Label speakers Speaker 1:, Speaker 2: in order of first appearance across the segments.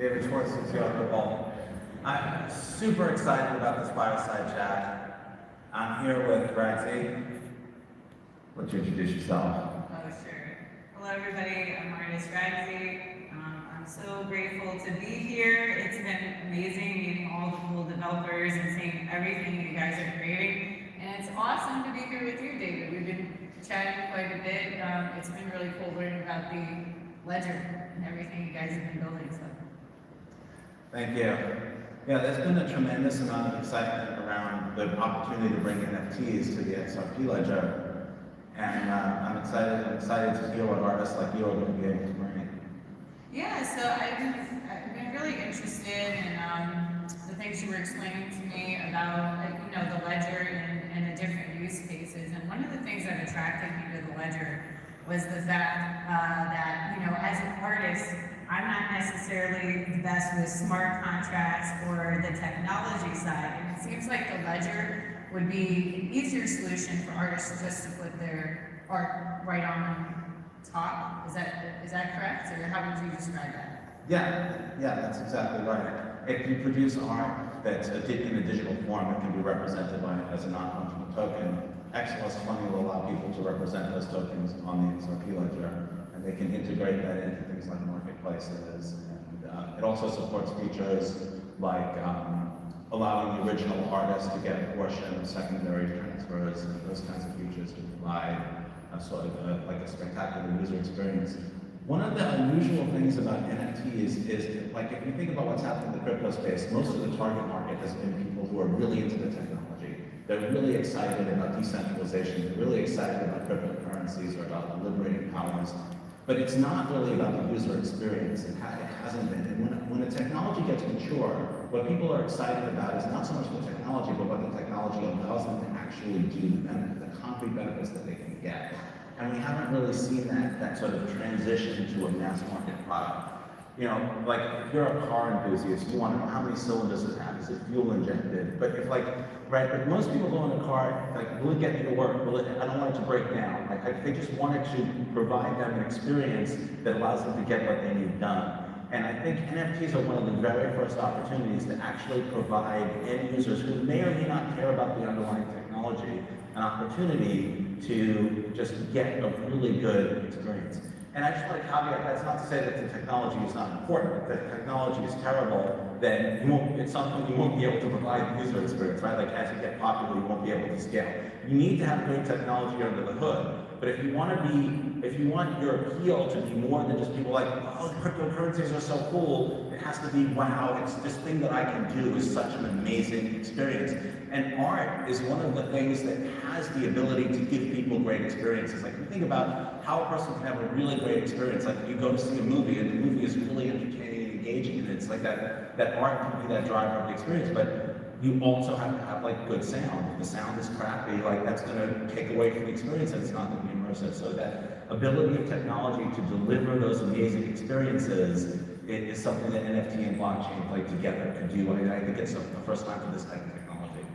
Speaker 1: David Schwartz, CEO of Uphold. I'm super excited about this fireside chat. I'm here with Bags. Why don't you introduce yourself?
Speaker 2: Oh, sure. Hello, everybody. I'm Bags. I'm so grateful to be here. It's been amazing meeting all the cool developers and seeing everything you guys are creating. And it's awesome to be here with you, David. We've been chatting quite a bit. It's been really cool learning about the ledger and everything you guys have been building. So.
Speaker 1: Thank you. Yeah, there's been a tremendous amount of excitement around the opportunity to bring NFTs to the XRP ledger. And I'm excited to hear what artists like you are going to be able to bring.
Speaker 2: Yeah, so I've been really interested in the things you were explaining to me about, the ledger and the different use cases. And one of the things that attracted me to the ledger was the fact that, as an artist, I'm not necessarily the best with smart contracts or the technology side. And it seems like the ledger would be an easier solution for artists just to put their art right on top. Is that correct? Or how would you describe that?
Speaker 1: Yeah, that's exactly right. If you produce art that's in a digital form, it can be represented as a non-fungible token. X+20 will allow people to represent those tokens on the XRP ledger, and they can integrate that into things like marketplaces. And it also supports features like allowing the original artist to get a portion of secondary transfers and those kinds of features to provide like a spectacular user experience. One of the unusual things about NFTs is like if you think about what's happening in the crypto space, most of the target market has been people who are really into the technology. They're really excited about decentralization. They're really excited about cryptocurrencies or about the liberating powers. But it's not really about the user experience. It hasn't been. And when the technology gets mature, what people are excited about is not so much the technology, but what the technology allows them to actually do, and the concrete benefits that they can get. And we haven't really seen that sort of transition to a mass market product. Like if you're a car enthusiast, you want to know how many cylinders it has, is it fuel injected? But but most people go in a car, will it get me to work? I don't want it to break down. They just wanted to provide them an experience that allows them to get what they need done. And I think NFTs are one of the very first opportunities to actually provide end users who may or may not care about the underlying technology an opportunity to just get a really good experience. And I just want to caveat, that's not to say that the technology is not important. If the technology is terrible, then it's something you won't be able to provide the user experience, right? Like as you get popular, you won't be able to scale. You need to have great technology under the hood. But if you want your appeal to be more than just people like, oh, cryptocurrencies are so cool, it has to be, wow, it's this thing that I can do is such an amazing experience. And art is one of the things that has the ability to give people great experiences. Like you think about how a person can have a really great experience. Like you go to see a movie and the movie is really entertaining and engaging, and it's like that art can be that driver of the experience. But you also have to have like good sound. If the sound is crappy, like that's going to take away from the experience, and it's not going to be immersive. So that ability of technology to deliver those amazing experiences is something that NFT and blockchain play together can do. I think it's the first time for this type of technology.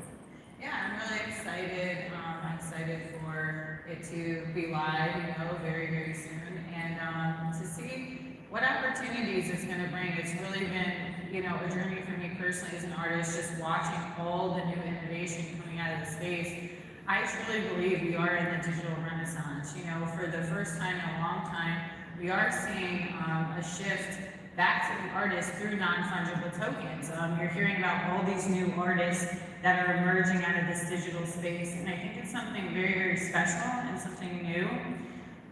Speaker 2: Yeah, I'm really excited. I'm excited for it to be live, very, very soon, and to see what opportunities it's going to bring. It's really been, a journey for me personally as an artist, just watching all the new innovation coming out of the space. I truly believe we are in the digital renaissance. For the first time in a long time, we are seeing a shift back to the artist through non-fungible tokens. You're hearing about all these new artists that are emerging out of this digital space, and I think it's something very, very special and something new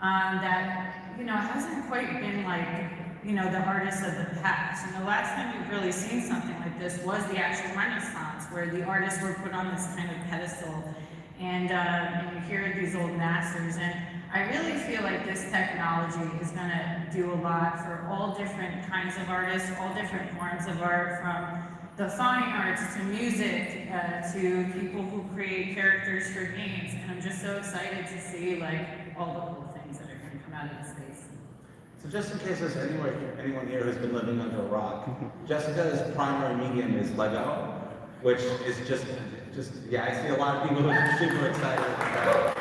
Speaker 2: that hasn't quite been like the artists of the past. The last time we've really seen something like this was the actual Renaissance, where the artists were put on this kind of pedestal, and you hear these old masters. And I really feel like this technology is going to do a lot for all different kinds of artists, all different forms of art, from the fine arts to music to people who create characters for games. And I'm just so excited to see all the cool things that are going to come out of this space.
Speaker 1: So just in case there's anyone here who's been living under a rock, Jessica's primary medium is Lego, which is just I see a lot of people who are super excited about it.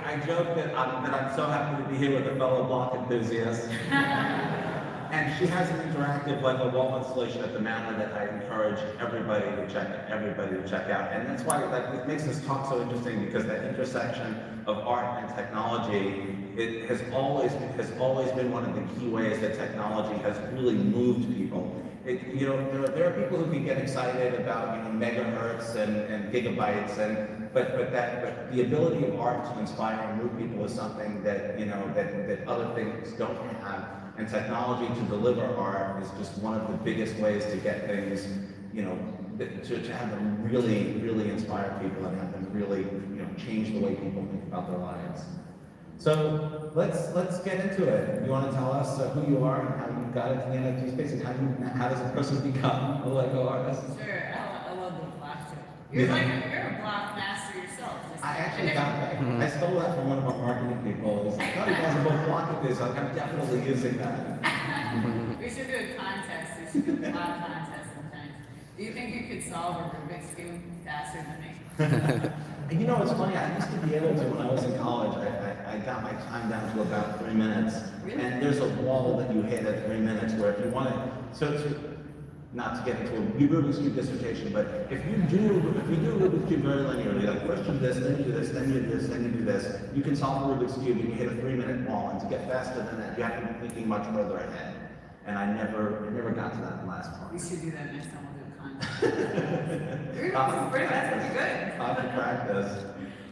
Speaker 1: I joke that I'm so happy to be here with a fellow block enthusiast. And she has an interactive, like a wall installation at the manor that I encourage everybody to check out. And that's why, like, it makes this talk so interesting, because that intersection of art and technology, it has always been one of the key ways that technology has really moved people. You know, there are people who can get excited about, you know, megahertz and gigabytes, but the ability of art to inspire and move people is something that, you know, that other things don't have. And technology to deliver art is just one of the biggest ways to get things, you know, to have them really, really inspire people and have them really, you know, change the way people think about their lives. So let's get into it. You want to tell us who you are and how you got into the NFT space, and how does a person become a Lego artist?
Speaker 2: Sure, I love the block too. You're a block master yourself.
Speaker 1: I actually got that. I stole that from one of our marketing people. He's like, oh, you guys are both block at this. Like, I'm definitely using that.
Speaker 2: We should do a contest. We should do a block contest sometime. Do you think you could solve a Rubik's Cube faster than me?
Speaker 1: You know, it's funny, I used to be able to, when I was in college, I got my time down to about 3 minutes.
Speaker 2: Really?
Speaker 1: And there's a wall that you hit at 3 minutes where if you want to, not to get into a Rubik's Cube dissertation, but if you do Rubik's Cube very linearly, like first you do this, then you do this, then you do this, then you do this, you can solve a Rubik's Cube and you hit a 3-minute wall, and to get faster than that, you have to be thinking much further ahead. And I never got to that last part.
Speaker 2: We should do that next time we'll do a contest. That's pretty good.
Speaker 1: How to practice.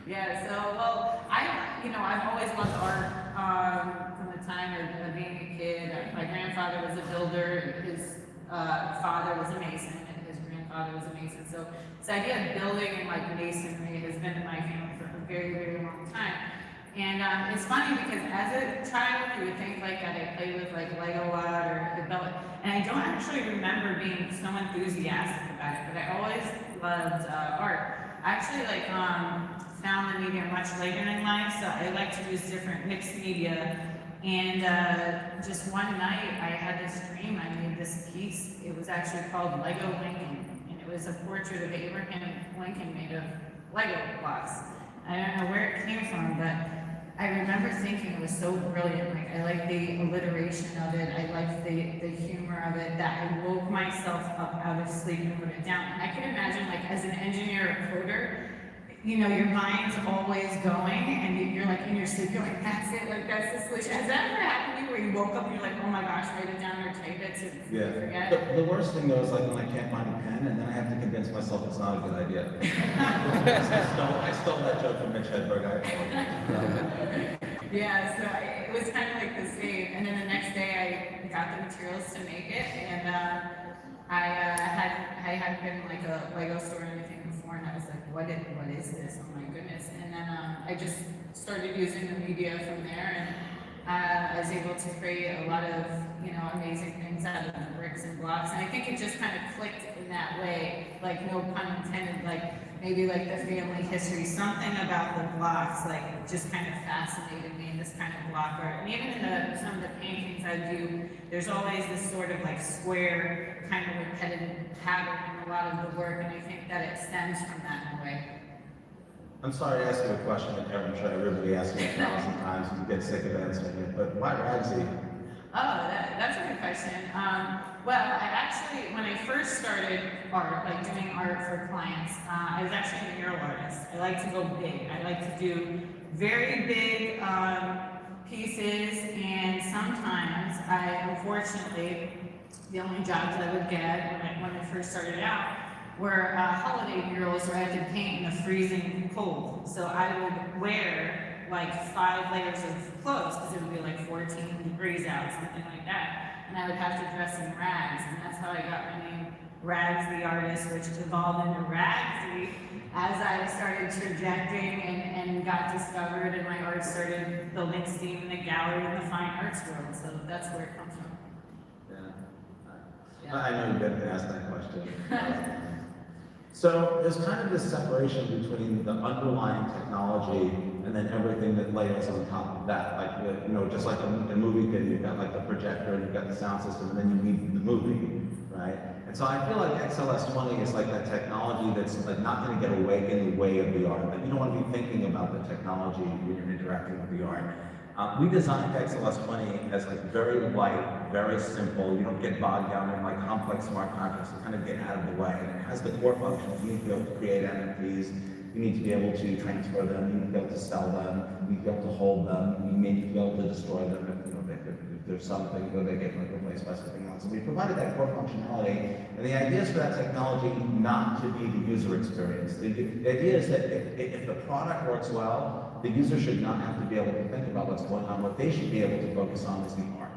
Speaker 2: Yeah, so, well, I've always loved art from the time of being a kid. My grandfather was a builder, and his father was a mason, and his grandfather was a mason. So this idea of building and like masonry has been in my family for a very, very long time. And it's funny because as a child, you would think like that I played with like Lego a lot or the belt, and I don't actually remember being so enthusiastic about it, but I always loved art. I actually found the media much later in life, so I like to use different mixed media. And just one night, I had this dream. I made this piece. It was actually called Lego Lincoln, and it was a portrait of Abraham Lincoln made of Lego blocks. I don't know where it came from, but I remember thinking it was so brilliant. Like, I liked the alliteration of it. I liked the humor of it, that I woke myself up out of sleep and wrote it down. And I can imagine, like, as an engineer or coder, you know, your mind's always going, and you're like in your sleep, you're like, that's it, like that's the solution. Has that ever happened to you where you woke up and you're like, oh my gosh, write it down or type it to forget?
Speaker 1: The worst thing though is like when I can't find a pen and then I have to convince myself it's not a good idea. I stole that joke from Mitch Hedberg.
Speaker 2: Yeah, so it was kind of like the same. And then the next day I got the materials to make it, and I hadn't been in like a Lego store or anything before, and I was like, what is this? Oh my goodness. And then I just started using the media from there, and I was able to create a lot of, you know, amazing things out of the bricks and blocks. And I think it just kind of clicked in that way, like no pun intended, like maybe like the family history, something about the blocks like just kind of fascinated me in this kind of block art. And even in some of the paintings I do, there's always this sort of like square kind of repetitive pattern in a lot of the work, and I think that it stems from that in a way.
Speaker 1: I'm sorry to ask you a question that I'm sure everybody asks me 1,000 times and you get sick of answering it, but why Ragsy?
Speaker 2: Oh, that's a good question. Well, I actually, when I first started art, like doing art for clients, I was actually a mural artist. I like to go big. I like to do very big pieces, and sometimes unfortunately, the only jobs I would get when I first started out were holiday murals where I had to paint in the freezing cold. So I would wear like 5 layers of clothes because it would be like 14 degrees out, something like that. And I would have to dress in rags, and that's how I got my name, Rags the Artist, which evolved into Ragsy as I started trajecting and got discovered, and my art started building steam in the gallery in the fine arts world. So that's where it comes from.
Speaker 1: Yeah. I know you didn't ask that question. So there's kind of this separation between the underlying technology and then everything that layers on top of that. Like, you know, just like a movie video, you've got like the projector and you've got the sound system, and then you need the movie, right? And so I feel like XLS20 is like that technology that's like not going to get away in the way of the art. Like, you don't want to be thinking about the technology when you're interacting with the art. We designed XLS20 as like very light, very simple. You don't get bogged down in like complex smart contracts. You kind of get out of the way. And it has the core functions. You need to be able to create NFTs. You need to be able to transfer them. You need to be able to sell them. You need to be able to hold them. You may need to be able to destroy them if there's something where they get replaced by something else. So we provided that core functionality. And the idea is for that technology not to be the user experience. The idea is that if the product works well, the user should not have to be able to think about what's going on. What they should be able to focus on is the art.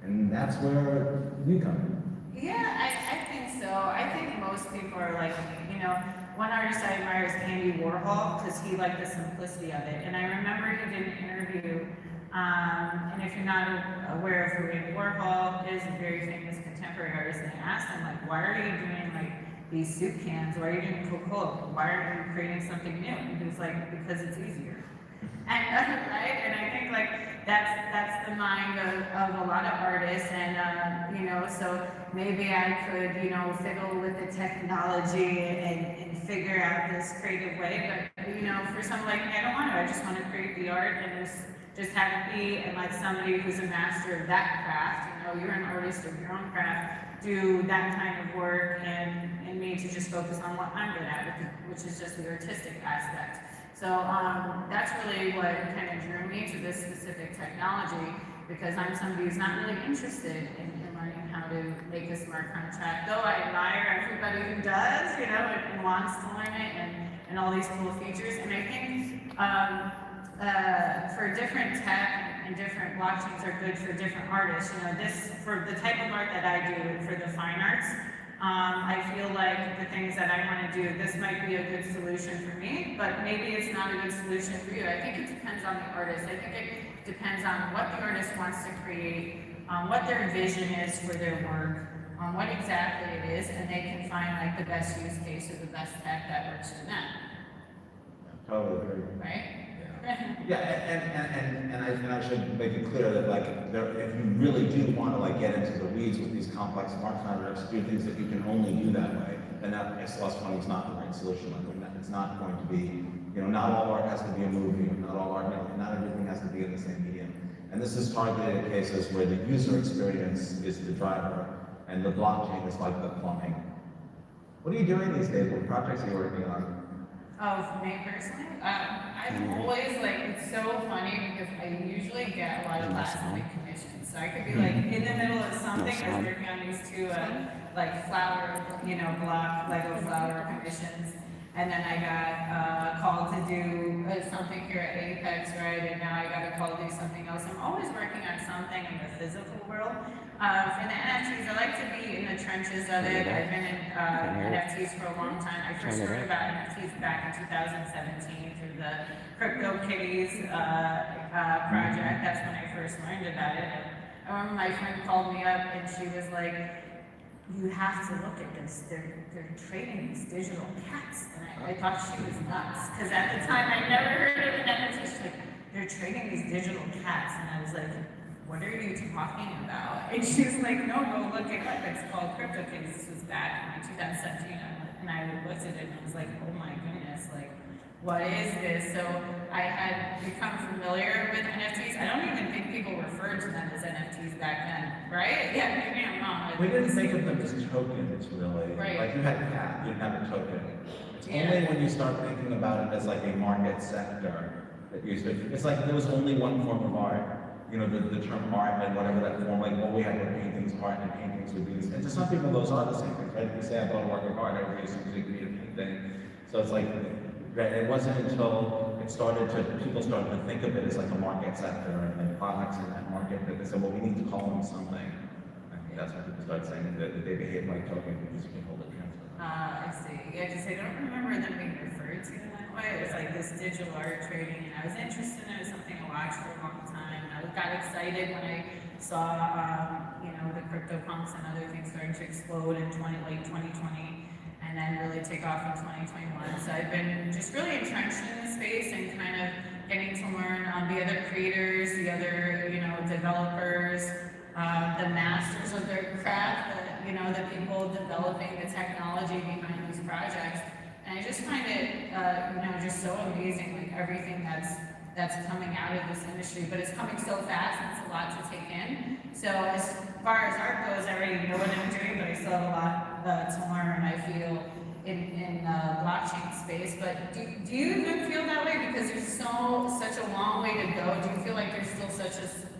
Speaker 1: And that's where you come in.
Speaker 2: Yeah, I think so. I think most people are like, one artist I admire is Andy Warhol because he liked the simplicity of it. And I remember he did an interview, and if you're not aware of who Andy Warhol is, a very famous contemporary artist, and they asked him, like, why are you doing like these soup cans? Why are you doing Coca-Cola? Why aren't you creating something new? And he was like, because it's easier. And right, and I think like that's the mind of a lot of artists, and so maybe I could fiddle with the technology and figure out this creative way, but for someone like me, I don't want to. I just want to create the art and just have it be, and like somebody who's a master of that craft, you're an artist of your own craft, do that kind of work, and me to just focus on what I'm good at, which is just the artistic aspect. So that's really what kind of drew me to this specific technology, because I'm somebody who's not really interested in learning how to make a smart contract, though I admire everybody who does, and wants to learn it, and all these cool features. And I think for different tech and different blockchains are good for different artists. For the type of art that I do, for the fine arts, I feel like the things that I want to do, this might be a good solution for me, but maybe it's not a good solution for you. I think it depends on the artist. I think it depends on what the artist wants to create, what their vision is for their work, what exactly it is, and they can find like the best use case or the best tech that works for them.
Speaker 1: Totally agree.
Speaker 2: Right?
Speaker 1: Yeah, and I should make it clear that if you really do want to get into the weeds with these complex smart contracts, do things that you can only do that way, then that XLS20 is not the right solution. It's not going to be, not all art has to be a movie, not all art, not everything has to be in the same medium. And this is targeted at cases where the user experience is the driver and the blockchain is like the plumbing. What are you doing these days? What projects are you working on?
Speaker 2: Oh, for me personally, I'm always it's so funny because I usually get a lot of last minute commissions. So I could be in the middle of something. I was working on these two flower, block Lego flower commissions, and then I got called to do something here at Apex, right? And now I got a call to do something else. I'm always working on something in the physical world. For the NFTs, I like to be in the trenches of it. I've been in NFTs for a long time. I first heard about NFTs back in 2017 through the CryptoKitties project. That's when I first learned about it. And I remember my friend called me up and she was like, you have to look at this. They're trading these digital cats. And I thought she was nuts, because at the time I never heard of an NFT. She's like, they're trading these digital cats. And I was like, what are you talking about? And she was like, no, go look it up. It's called CryptoKitties. This was back in 2017. And I looked at it and I was like, oh my goodness, what is this? So I had become familiar with NFTs. I don't even think people referred to them as NFTs back then, right? Yeah, maybe I'm wrong.
Speaker 1: We didn't think of them as tokens, really.
Speaker 2: Right.
Speaker 1: Like you had a cat, you didn't have a token. It's only when you start thinking about it as a market sector that you use it. It's like there was only one form of art. The term art and whatever that form, we had were paintings, art, and paintings would be these. And to some people, those are the same things, right? If you say I bought a work of art, everybody assumes it could be a painting. So it's it wasn't until people started to think of it as a market sector and products in that market that they said, well, we need to call them something. I think that's when people started saying that they behave like tokens because you can hold it transfer.
Speaker 2: I see. Yeah, because I don't remember them being referred to in that way. It was this digital art trading, and I was interested in it. It was something I watched for a long time. I got excited when I saw, the CryptoPunks and other things starting to explode in late 2020, and then really take off in 2021. So I've been just really entrenched in the space and kind of getting to learn the other creators, the other, developers, the masters of their craft, the people developing the technology behind these projects. And I just find it, just so amazing, everything that's that's coming out of this industry, but it's coming so fast and it's a lot to take in. So as far as art goes, I already know what I'm doing, but I still have a lot to learn, I feel, in the blockchain space. But do you even feel that way? Because there's such a long way to go. Do you feel like there's still such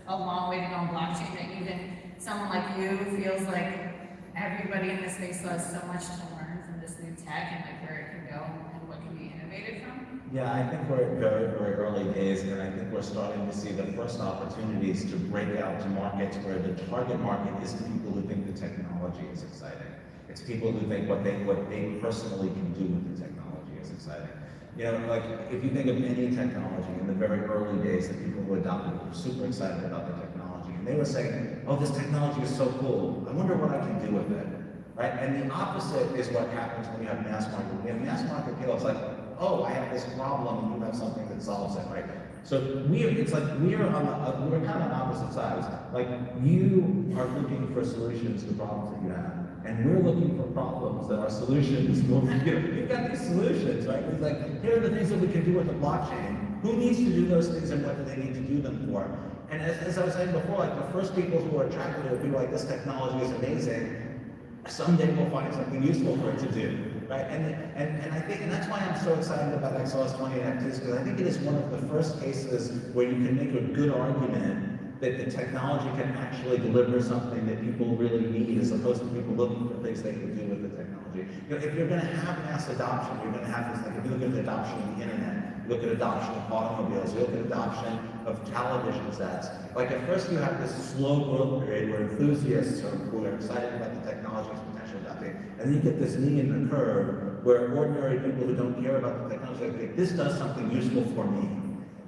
Speaker 2: a long way to go in blockchain that even someone like you feels like everybody in this space still has so much to learn from this new tech and like where it can go and what can be innovated from?
Speaker 1: Yeah, I think we're at very, very early days, and I think we're starting to see the first opportunities to break out to markets where the target market isn't people who think the technology is exciting. It's people who think what they personally can do with the technology is exciting. You know, like if you think of any technology in the very early days, that people who adopted it were super excited about the technology, and they were saying, "Oh, this technology is so cool. I wonder what I can do with it." Right? And the opposite is what happens when you have mass market. When you have mass market appeal, it's like, "Oh, I have this problem, and you have something that solves it," right? So it's like we're kind of on opposite sides. Like you are looking for solutions to problems that you have, and we're looking for problems that our solutions will. We've got these solutions, right? It's like, here are the things that we can do with the blockchain. Who needs to do those things, and what do they need to do them for? And as I was saying before, like the first people who are attracted to it will be like, "This technology is amazing. Someday we'll find something useful for it to do," right? And I think, and that's why I'm so excited about XRS20 NFTs, because I think it is one of the first cases where you can make a good argument that the technology can actually deliver something that people really need, as opposed to people looking for things they can do with the technology. You know, if you're going to have mass adoption, you're going to have this, like if you look at the adoption of the internet, you look at adoption of automobiles, you look at adoption of television sets. Like at first you have this slow growth period where enthusiasts who are excited about the technology's potential adopting, and then you get this knee in the curve where ordinary people who don't care about the technology are like, "This does something useful for me."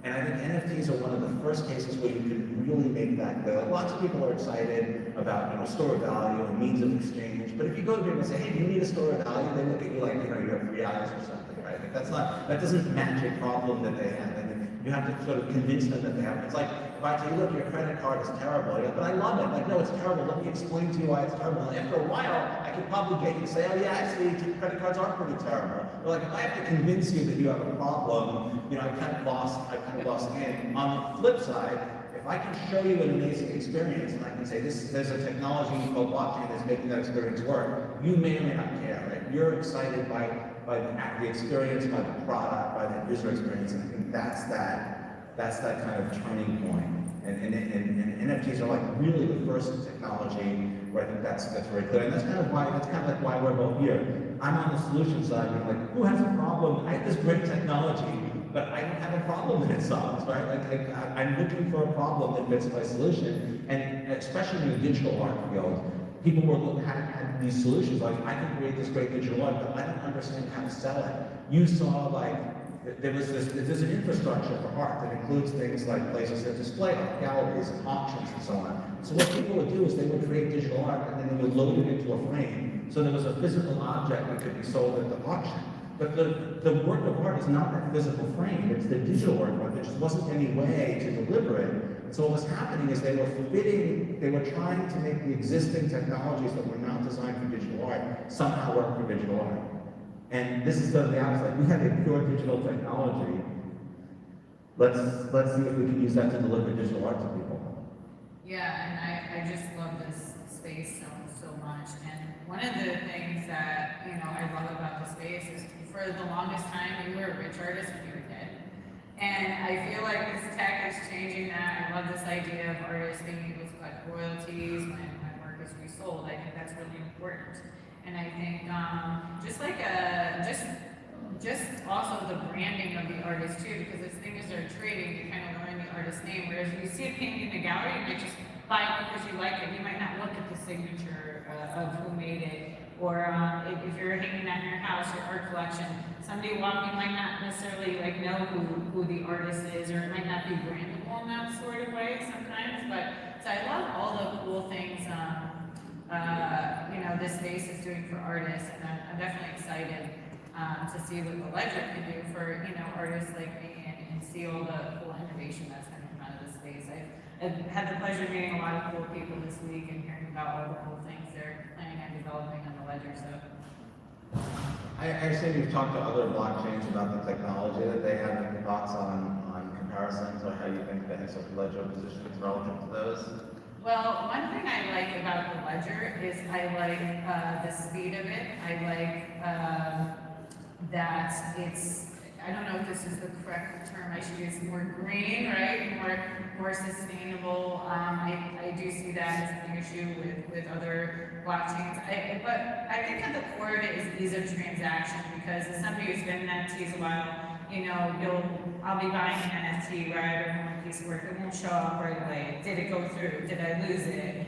Speaker 1: And I think NFTs are one of the first cases where you can really make that clear. Like, lots of people are excited about, you know, store of value and means of exchange, but if you go to people and say, "Hey, do you need a store of value?" they look at you like, you know, you have 3 eyes or something, right? Like that doesn't match a problem that they have. And you have to sort of convince them that they have. It's like, if I tell you, "Look, your credit card is terrible," you're like, "But I love it." Like, "No, it's terrible. Let me explain to you why it's terrible." And after a while, I could probably get you to say, "Oh yeah, actually, credit cards are pretty terrible." But like, if I have to convince you that you have a problem, you know, I kind of lost the game. On the flip side, if I can show you an amazing experience, and I can say, there's a technology called blockchain that's making that experience work, you may or may not care, right? You're excited by the experience, by the product, by the user experience, and I think that's that kind of turning point. And NFTs are like really the first technology where I think that's very clear. And that's kind of like why we're both here. I'm on the solution side, being like, who has a problem? I have this great technology, but I don't have a problem that it solves, right? Like I'm looking for a problem that fits my solution. And especially in the digital art field, people had these solutions like, I can create this great digital art, but I don't understand how to sell it. You saw like, there's an infrastructure for art that includes things like places that display art, galleries and auctions and so on. So what people would do is they would create digital art and then they would load it into a frame. So there was a physical object that could be sold at the auction. But the work of art is not that physical frame, it's the digital work of art. There just wasn't any way to deliver it. And so what was happening is they were trying to make the existing technologies that were not designed for digital art somehow work for digital art. And this is the opposite. Like, we have a pure digital technology. Let's see if we can use that to deliver digital art to people.
Speaker 2: Yeah, and I just love this space so much. And one of the things that, you know, I love about the space is for the longest time you were a rich artist when you were dead. And I feel like this tech is changing that. I love this idea of artists being able to collect royalties when work is resold. I think that's really important. And I think just also the branding of the artist too, because as things are trading, you kind of learn the artist's name. Whereas if you see a painting in the gallery, you might just buy it because you like it. You might not look at the signature of who made it. Or if you're hanging that in your house, your art collection, somebody walking might not necessarily like know who the artist is, or it might not be brandable in that sort of way sometimes. But so I love all the cool things you know, this space is doing for artists, and I'm definitely excited to see what the ledger can do for, you know, artists like me, and see all the cool innovation that's going to come out of this space. I've had the pleasure of meeting a lot of cool people this week and hearing about all the cool things they're planning on developing on the ledger. So
Speaker 1: I assume you've talked to other blockchains about the technology that they have, any thoughts on comparisons or how you think the XRP ledger position is relative to those?
Speaker 2: Well, one thing I like about the ledger is I like the speed of it. I like that it's, I don't know if this is the correct term I should use, more green, right? More sustainable. I do see that as an issue with other blockchains. But I think at the core of it is ease of transaction, because as somebody who's been in NFTs a while, you know, I'll be buying an NFT, right, or one piece of work, it won't show up right away. Did it go through? Did I lose it?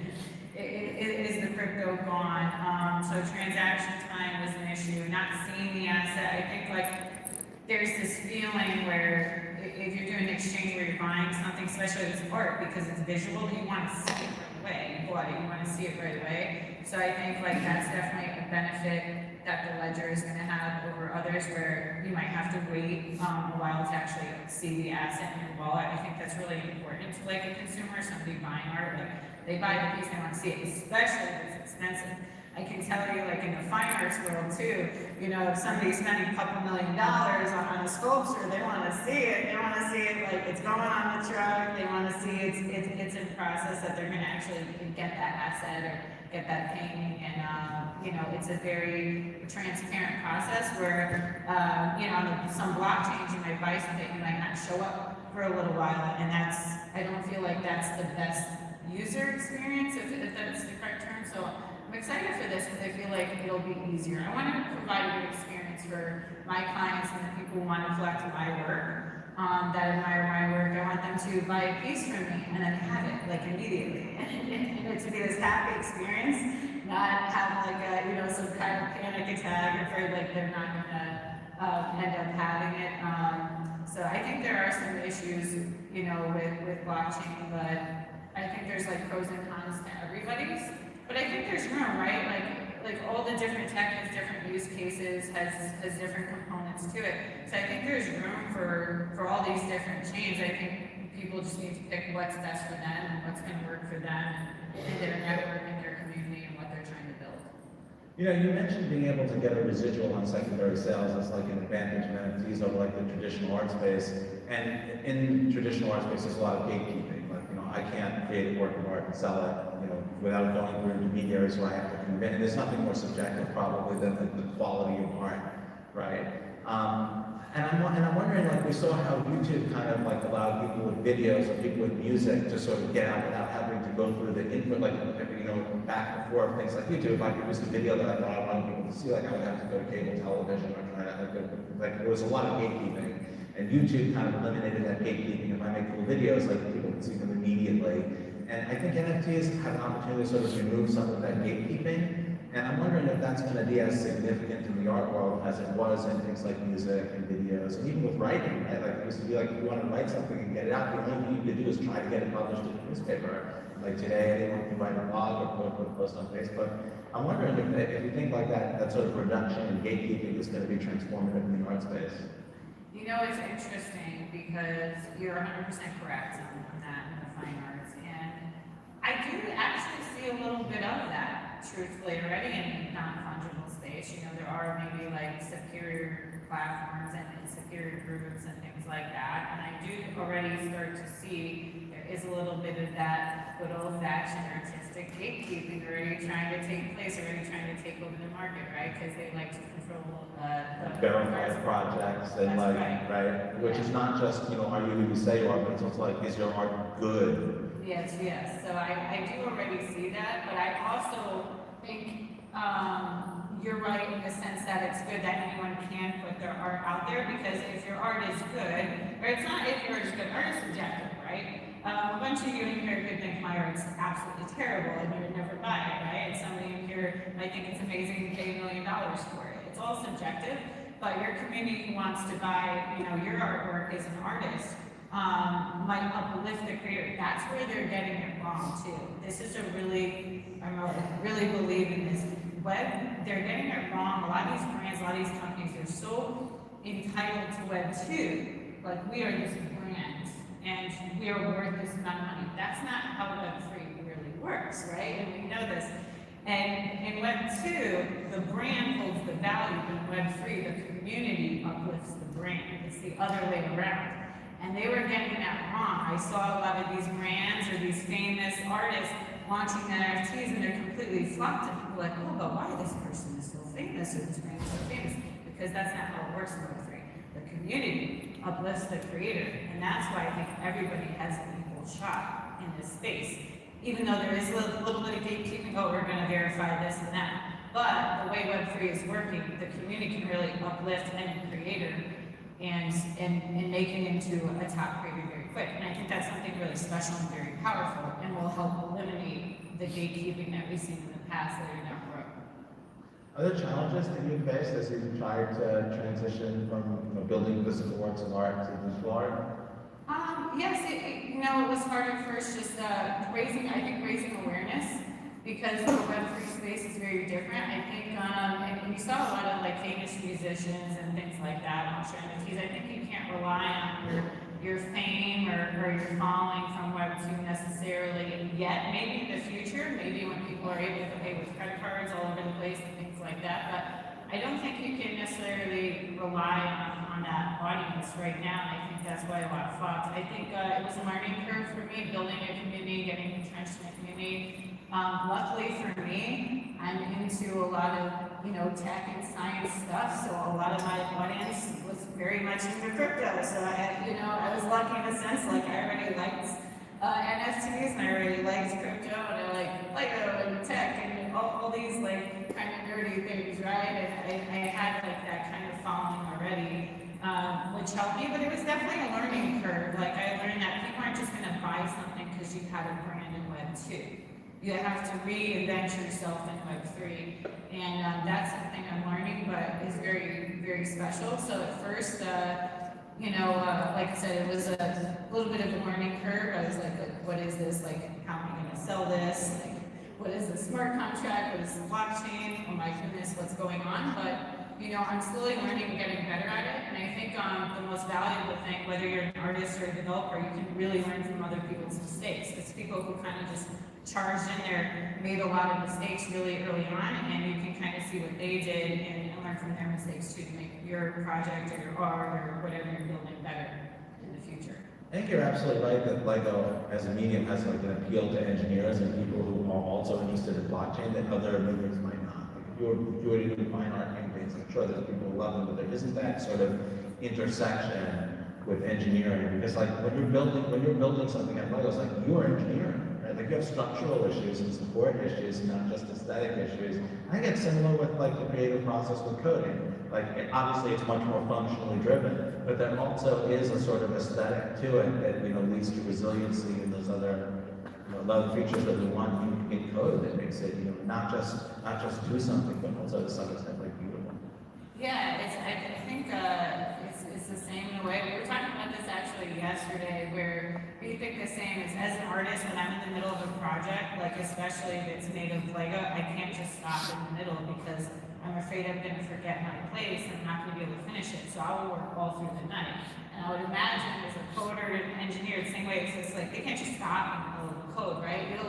Speaker 2: Is the crypto gone? So transaction time was an issue, not seeing the asset. I think like there's this feeling where if you're doing an exchange where you're buying something, especially if it's art, because it's visual, you want to see it right away. You bought it, you want to see it right away. So I think like that's definitely a benefit that the ledger is going to have over others, where you might have to wait a while to actually see the asset in your wallet. I think that's really important to like a consumer, somebody buying art, like they buy the piece, they want to see it, especially if it's expensive. I can tell you, like in the fine arts world too, you know, if somebody's spending a couple $1 million on a sculpture, they want to see it. They want to see it like it's going on the truck. They want to see it's in process, that they're going to actually get that asset or get that painting. And you know, it's a very transparent process where you know, on some blockchains you might buy something, you might not show up for a little while, and that's, I don't feel like that's the best user experience, if that's the correct term. So I'm excited for this because I feel like it'll be easier. I want to provide a good experience for my clients and the people who want to collect my work, that admire my work. I want them to buy a piece from me and then have it like immediately, and it to be this happy experience, not have like a, you know, some kind of panic attack, afraid like they're not gonna end up having it. So I think there are some issues, you know, with blockchain, but I think there's like pros and cons to everybody's. But I think there's room, right? Like all the different tech has different use cases, has different components to it. So I think there's room for all these different chains. I think people just need to pick what's best for them and what's going to work for them and their network and their community and what they're trying to build.
Speaker 1: You know, you mentioned being able to get a residual on secondary sales as like an advantage of NFTs over like the traditional art space. And in traditional art space, there's a lot of gatekeeping. Like, you know, I can't create a work of art and sell it, you know, without going through intermediaries where I have to convince. And there's nothing more subjective probably than the quality of art, right? And I'm wondering, like, we saw how YouTube kind of like allowed people with videos or people with music to sort of get out without having to go through the input, like, you know, back and forth, things like YouTube. If I produced a video that I thought I wanted people to see, like, I would have to go to cable television or try to, like there was a lot of gatekeeping. And YouTube kind of eliminated that gatekeeping. If I make cool videos, like, people can see them immediately. And I think NFTs have an opportunity to sort of remove some of that gatekeeping. And I'm wondering if that's going to be as significant in the art world as it was in things like music and videos, and even with writing, right? Like, it used to be like, if you want to write something and get it out, the only thing you could do is try to get it published in a newspaper. Like today, anyone can write a blog or put a post on Facebook. I'm wondering if you think like that sort of reduction in gatekeeping is going to be transformative in the art space.
Speaker 2: You know, it's interesting because you're 100% correct on that in the fine arts. And I do actually see a little bit of that, truthfully, already in non-fungible space. You know, there are maybe like superior platforms and superior groups and things like that. And I do already start to see there is a little bit of that good old-fashioned artistic gatekeeping already trying to take place, already trying to take over the market, right? Because they like to control
Speaker 1: verified projects and like, right? Which is not just, you know, are you who you say you are, but it's also like, is your art good?
Speaker 2: Yes. So I do already see that, but I also think you're right in the sense that it's good that anyone can put their art out there, because if your art is good, or it's not if your art is good, art is subjective, right? A bunch of you in here could think my art's absolutely terrible and you would never buy it, right? And somebody in here might think it's amazing and pay $1 million for it. It's all subjective, but your community who wants to buy, you know, your artwork as an artist might uplift the creator. That's where they're getting it wrong too. This is a really, I really believe in this web. They're getting it wrong. A lot of these brands, a lot of these companies, they're so entitled to Web 2. Like, we are this brand and we are worth this amount of money. That's not how Web 3 really works, right? And we know this. And in Web 2, the brand holds the value, but in Web 3, the community uplifts the brand. It's the other way around. And they were getting that wrong. I saw a lot of these brands or these famous artists launching NFTs and they're completely flopped. And people are like, oh, but why this person is so famous or this brand is so famous? Because that's not how it works in Web3. The community uplifts the creator. And that's why I think everybody has an equal shot in this space. Even though there is a little bit of gatekeeping, oh, we're going to verify this and that. But the way Web3 is working, the community can really uplift any creator and make it into a top creator very quick. And I think that's something really special and very powerful and will help eliminate the gatekeeping that we've seen in the past that are now growing.
Speaker 1: Are there challenges that you faced as you tried to transition from building physical works of art to digital art?
Speaker 2: Yes, it was hard at first, just raising awareness, because the Web3 space is very different. I think, and you saw a lot of like famous musicians and things like that on NFTs. I think you can't rely on your fame or your following from Web2 necessarily yet. Maybe in the future, maybe when people are able to pay with credit cards all over the place and things like that. But I don't think you can necessarily rely on that audience right now. And I think that's why a lot flopped. I think it was a learning curve for me, building a community, getting entrenched in a community. Luckily for me, I'm into a lot of, tech and science stuff, so a lot of my audience was very much into crypto. So I was lucky in a sense, like I already liked NFTs and I already liked crypto and I like Lego and tech and all these like kind of nerdy things, right? And I had like that kind of following already, which helped me, but it was definitely a learning curve. Like I learned that people aren't just gonna buy something because you had a brand in Web2. You have to reinvent yourself in Web3, and that's something I'm learning, but is very, very special. So at first, like I said, it was a little bit of a learning curve. I was like, what is this? Like, how am I going to sell this? Like, what is the smart contract? What is the blockchain? Oh my goodness, what's going on? But I'm slowly learning and getting better at it. And I think the most valuable thing, whether you're an artist or a developer, you can really learn from other people's mistakes. It's people who kind of just charged in there, made a lot of mistakes really early on, and you can kind of see what they did and learn from their mistakes too to make your project or your art or whatever you're building better in the future.
Speaker 1: I think you're absolutely right that Lego as a medium has like an appeal to engineers and people who are also interested in blockchain that other mediums might not. Like if you were to do fine art campaigns, I'm sure there's people who love them, but there isn't that sort of intersection with engineering, because like when you're building something at Lego, it's like you're engineering. Like you have structural issues and support issues, not just aesthetic issues. I think it's similar with like the creative process with coding. Like obviously it's much more functionally driven, but there also is a sort of aesthetic to it that leads to resiliency and those other other features that we want in code that makes it not just do something, but also to some extent like beautiful.
Speaker 2: Yeah, I think it's the same in a way. We were talking about this actually yesterday, where we think the same as an artist when I'm in the middle of a project, like especially if it's made of Lego, I can't just stop in the middle because I'm afraid I'm going to forget my place and I'm not going to be able to finish it. So I will work all through the night. And I would imagine as a coder and engineer, the same way, it's just like they can't just stop in the middle of the code, right? You'll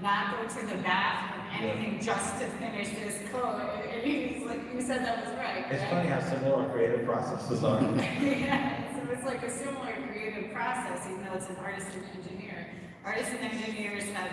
Speaker 2: not go to the bathroom, anything just to finish this code. And he's like, you said that was right.
Speaker 1: It's
Speaker 2: right?
Speaker 1: funny how similar our creative processes are.
Speaker 2: Yeah, so it's like a similar creative process, even though it's an artist and engineer. Artists and engineers have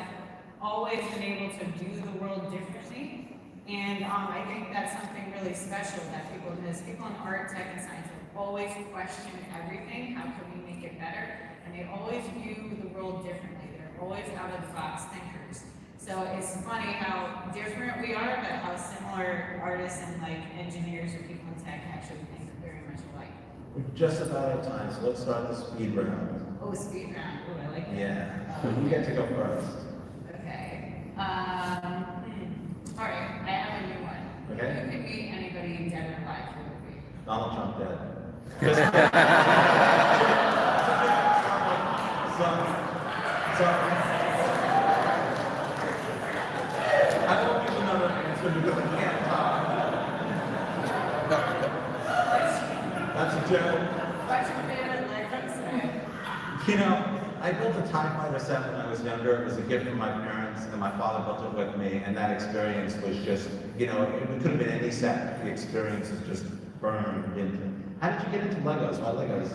Speaker 2: always been able to do the world differently. And I think that's something really special that people miss. People in art, tech, and science will always question everything. How can we make it better? And they always view the world differently. They're always out-of-the-box thinkers. So it's funny how different we are, but how similar artists and engineers or people in tech actually think very much alike.
Speaker 1: We're just about out of time, so let's start the speed round.
Speaker 2: Oh, speed round. Oh, I like that.
Speaker 1: Yeah. You get to go first.
Speaker 2: Okay. All right, I have a new one.
Speaker 1: Okay.
Speaker 2: You could be anybody dead or alive for the week.
Speaker 1: Donald Trump dead. So I won't give another answer because I can't talk. That's a joke.
Speaker 2: What's your favorite life experience?
Speaker 1: I built a TIE Fighter set when I was younger. It was a gift from my parents, and my father built it with me, and that experience was just, it could have been any set. The experience is just burned into. How did you get into Legos? Why Legos?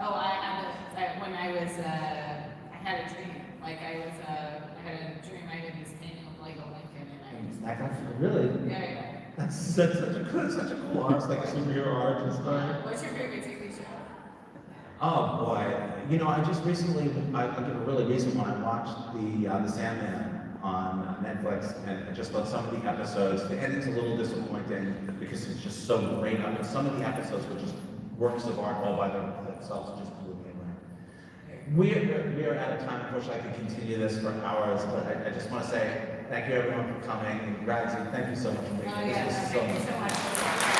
Speaker 2: Oh, when I was, I had a dream. Like I had a dream I did this painting of Lego Lincoln and I just,
Speaker 1: Really?
Speaker 2: yeah.
Speaker 1: That's such a cool art, like a superhero origin story.
Speaker 2: What's your favorite TV show?
Speaker 1: Oh boy, you know, I just recently, I'll give a really recent one. I watched the Sandman on Netflix, and I just thought some of the episodes, the ending's a little disappointing because it's just so great. I mean, some of the episodes were just works of art all by themselves, just blew me away. We are at a time, I wish I could continue this for hours, but I just want to say thank you everyone for coming. Ragsy, thank you so much for making this. This was so
Speaker 2: Thank you
Speaker 1: much
Speaker 2: so
Speaker 1: fun.
Speaker 2: much.